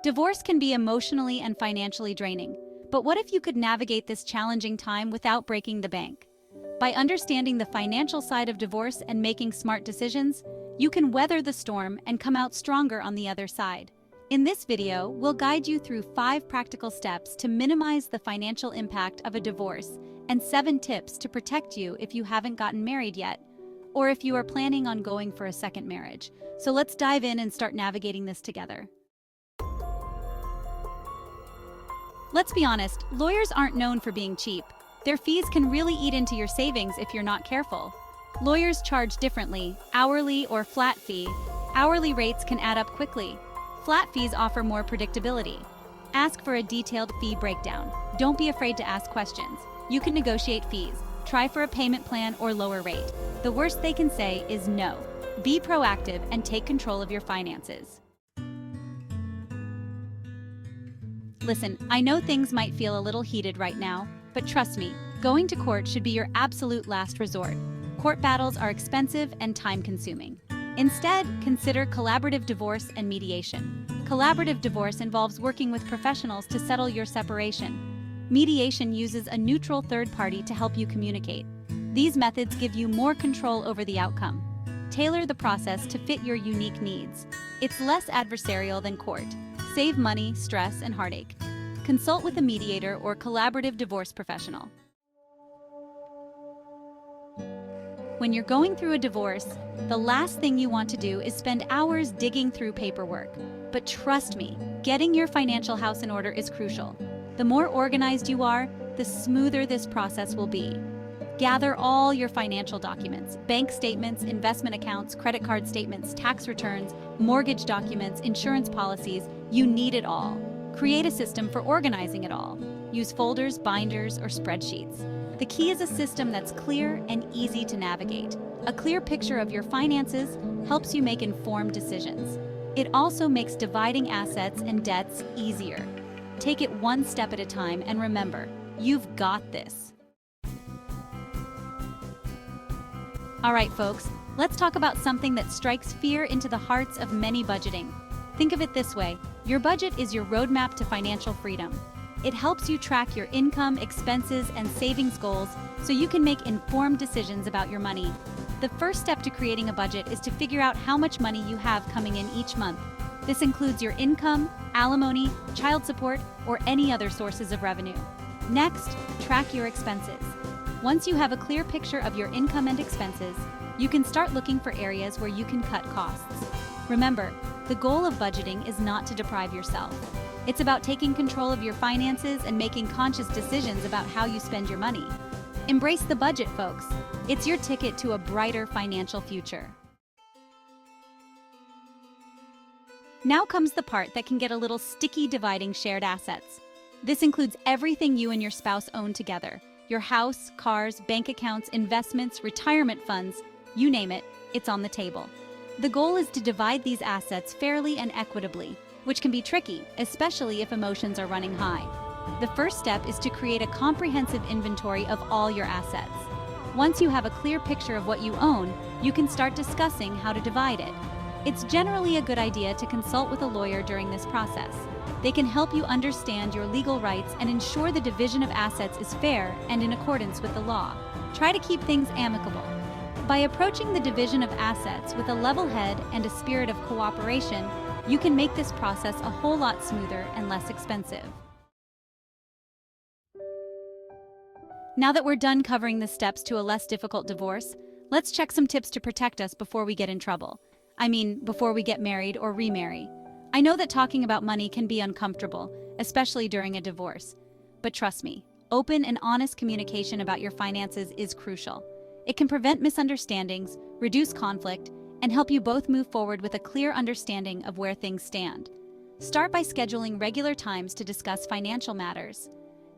Divorce can be emotionally and financially draining, but what if you could navigate this challenging time without breaking the bank? By understanding the financial side of divorce and making smart decisions, you can weather the storm and come out stronger on the other side. In this video, we'll guide you through 5 practical steps to minimize the financial impact of a divorce and 7 tips to protect you if you haven't gotten married yet, or if you are planning on going for a second marriage. So let's dive in and start navigating this together. Let's be honest, lawyers aren't known for being cheap. Their fees can really eat into your savings if you're not careful. Lawyers charge differently, hourly or flat fee. Hourly rates can add up quickly. Flat fees offer more predictability. Ask for a detailed fee breakdown. Don't be afraid to ask questions. You can negotiate fees. Try for a payment plan or lower rate. The worst they can say is no. Be proactive and take control of your finances. Listen, I know things might feel a little heated right now, but trust me, going to court should be your absolute last resort. Court battles are expensive and time-consuming. Instead, consider collaborative divorce and mediation. Collaborative divorce involves working with professionals to settle your separation. Mediation uses a neutral third party to help you communicate. These methods give you more control over the outcome. Tailor the process to fit your unique needs. It's less adversarial than court. Save money, stress, and heartache. Consult with a mediator or collaborative divorce professional. When you're going through a divorce, the last thing you want to do is spend hours digging through paperwork. But trust me, getting your financial house in order is crucial. The more organized you are, the smoother this process will be. Gather all your financial documents, bank statements, investment accounts, credit card statements, tax returns, mortgage documents, insurance policies. You need it all. Create a system for organizing it all. Use folders, binders, or spreadsheets. The key is a system that's clear and easy to navigate. A clear picture of your finances helps you make informed decisions. It also makes dividing assets and debts easier. Take it one step at a time and remember, you've got this. All right, folks, let's talk about something that strikes fear into the hearts of many budgeting. Think of it this way, your budget is your roadmap to financial freedom. It helps you track your income, expenses, and savings goals so you can make informed decisions about your money. The first step to creating a budget is to figure out how much money you have coming in each month. This includes your income, alimony, child support, or any other sources of revenue. Next, track your expenses. Once you have a clear picture of your income and expenses, you can start looking for areas where you can cut costs. Remember, the goal of budgeting is not to deprive yourself. It's about taking control of your finances and making conscious decisions about how you spend your money. Embrace the budget, folks. It's your ticket to a brighter financial future. Now comes the part that can get a little sticky: dividing shared assets. This includes everything you and your spouse own together. Your house, cars, bank accounts, investments, retirement funds, you name it, it's on the table. The goal is to divide these assets fairly and equitably, which can be tricky, especially if emotions are running high. The first step is to create a comprehensive inventory of all your assets. Once you have a clear picture of what you own, you can start discussing how to divide it. It's generally a good idea to consult with a lawyer during this process. They can help you understand your legal rights and ensure the division of assets is fair and in accordance with the law. Try to keep things amicable. By approaching the division of assets with a level head and a spirit of cooperation, you can make this process a whole lot smoother and less expensive. Now that we're done covering the steps to a less difficult divorce, let's check some tips to protect us before we get in trouble. Before we get married or remarry. I know that talking about money can be uncomfortable, especially during a divorce. But trust me, open and honest communication about your finances is crucial. It can prevent misunderstandings, reduce conflict, and help you both move forward with a clear understanding of where things stand. Start by scheduling regular times to discuss financial matters.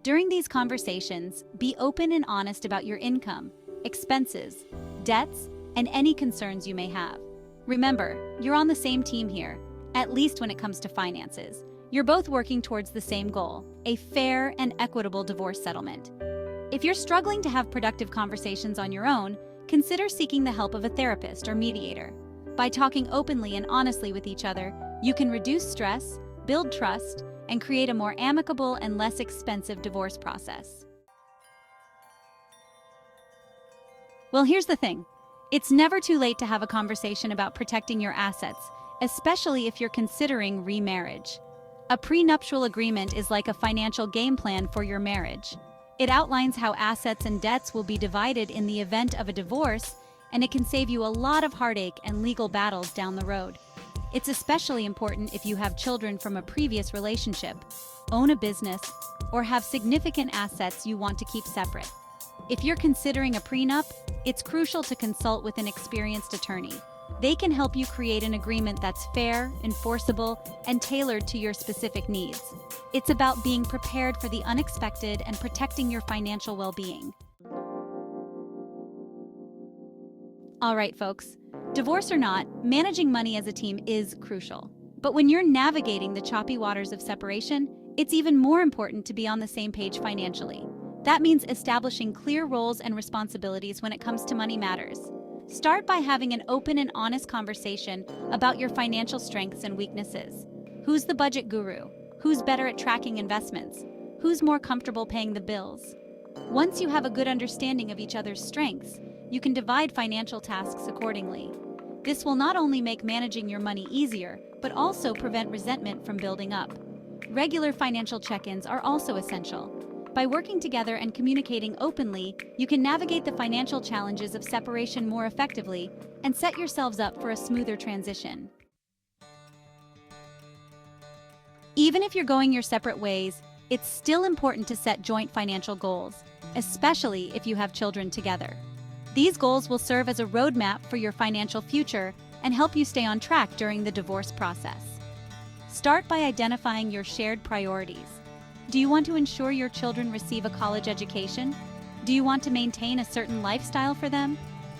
During these conversations, be open and honest about your income, expenses, debts, and any concerns you may have. Remember, you're on the same team here, at least when it comes to finances. You're both working towards the same goal, a fair and equitable divorce settlement. If you're struggling to have productive conversations on your own, consider seeking the help of a therapist or mediator. By talking openly and honestly with each other, you can reduce stress, build trust, and create a more amicable and less expensive divorce process. Well, here's the thing. It's never too late to have a conversation about protecting your assets, especially if you're considering remarriage. A prenuptial agreement is like a financial game plan for your marriage. It outlines how assets and debts will be divided in the event of a divorce, and it can save you a lot of heartache and legal battles down the road. It's especially important if you have children from a previous relationship, own a business, or have significant assets you want to keep separate. If you're considering a prenup, it's crucial to consult with an experienced attorney. They can help you create an agreement that's fair, enforceable, and tailored to your specific needs. It's about being prepared for the unexpected and protecting your financial well-being. All right, folks. Divorce or not, managing money as a team is crucial. But when you're navigating the choppy waters of separation, it's even more important to be on the same page financially. That means establishing clear roles and responsibilities when it comes to money matters. Start by having an open and honest conversation about your financial strengths and weaknesses. Who's the budget guru? Who's better at tracking investments? Who's more comfortable paying the bills? Once you have a good understanding of each other's strengths, you can divide financial tasks accordingly. This will not only make managing your money easier, but also prevent resentment from building up. Regular financial check-ins are also essential. By working together and communicating openly, you can navigate the financial challenges of separation more effectively and set yourselves up for a smoother transition. Even if you're going your separate ways, it's still important to set joint financial goals, especially if you have children together. These goals will serve as a roadmap for your financial future and help you stay on track during the divorce process. Start by identifying your shared priorities. Do you want to ensure your children receive a college education? Do you want to maintain a certain lifestyle for them?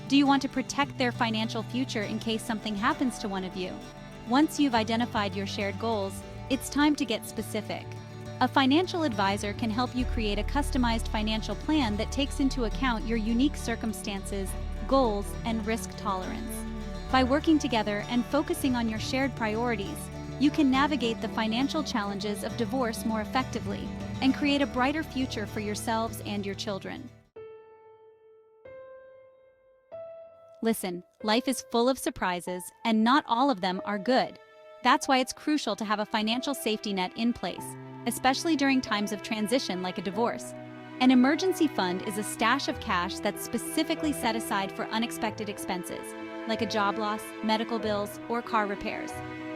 Do you want to protect their financial future in case something happens to one of you? Once you've identified your shared goals, it's time to get specific. A financial advisor can help you create a customized financial plan that takes into account your unique circumstances, goals, and risk tolerance. By working together and focusing on your shared priorities, you can navigate the financial challenges of divorce more effectively and create a brighter future for yourselves and your children. Listen, life is full of surprises, and not all of them are good. That's why it's crucial to have a financial safety net in place, especially during times of transition like a divorce. An emergency fund is a stash of cash that's specifically set aside for unexpected expenses, like a job loss, medical bills, or car repairs.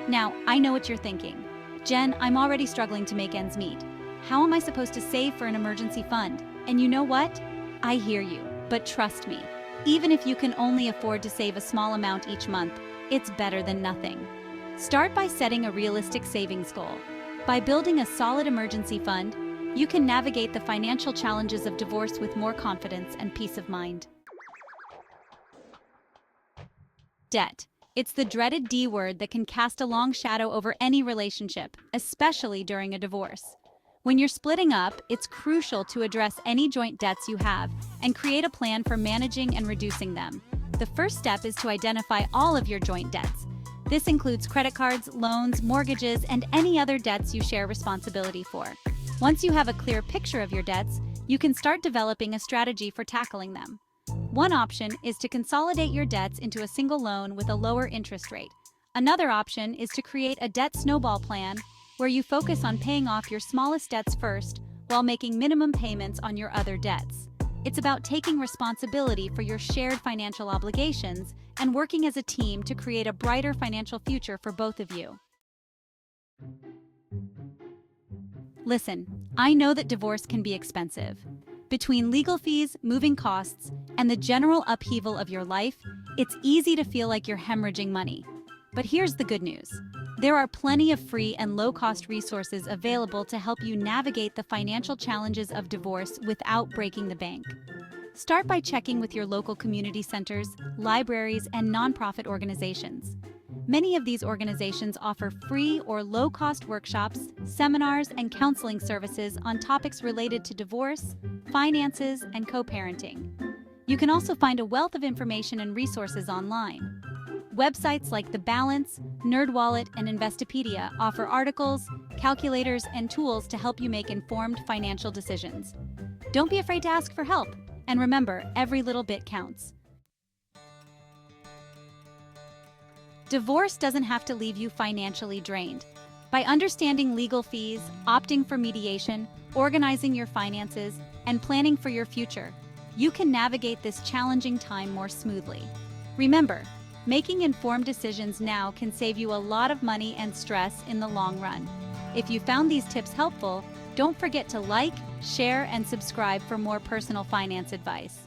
Now, I know what you're thinking. Jen, I'm already struggling to make ends meet. How am I supposed to save for an emergency fund? And you know what? I hear you, but trust me, even if you can only afford to save a small amount each month, it's better than nothing. Start by setting a realistic savings goal. By building a solid emergency fund, you can navigate the financial challenges of divorce with more confidence and peace of mind. Debt. It's the dreaded D word that can cast a long shadow over any relationship, especially during a divorce. When you're splitting up, it's crucial to address any joint debts you have and create a plan for managing and reducing them. The first step is to identify all of your joint debts. This includes credit cards, loans, mortgages, and any other debts you share responsibility for. Once you have a clear picture of your debts, you can start developing a strategy for tackling them. One option is to consolidate your debts into a single loan with a lower interest rate. Another option is to create a debt snowball plan where you focus on paying off your smallest debts first while making minimum payments on your other debts. It's about taking responsibility for your shared financial obligations and working as a team to create a brighter financial future for both of you. Listen, I know that divorce can be expensive. Between legal fees, moving costs, and the general upheaval of your life, it's easy to feel like you're hemorrhaging money. But here's the good news. There are plenty of free and low-cost resources available to help you navigate the financial challenges of divorce without breaking the bank. Start by checking with your local community centers, libraries, and nonprofit organizations. Many of these organizations offer free or low-cost workshops, seminars, and counseling services on topics related to divorce, finances, and co-parenting. You can also find a wealth of information and resources online. Websites like The Balance, NerdWallet, and Investopedia offer articles, calculators, and tools to help you make informed financial decisions. Don't be afraid to ask for help, and remember, every little bit counts. Divorce doesn't have to leave you financially drained. By understanding legal fees, opting for mediation, organizing your finances, and planning for your future, you can navigate this challenging time more smoothly. Remember, making informed decisions now can save you a lot of money and stress in the long run. If you found these tips helpful, don't forget to like, share, and subscribe for more personal finance advice.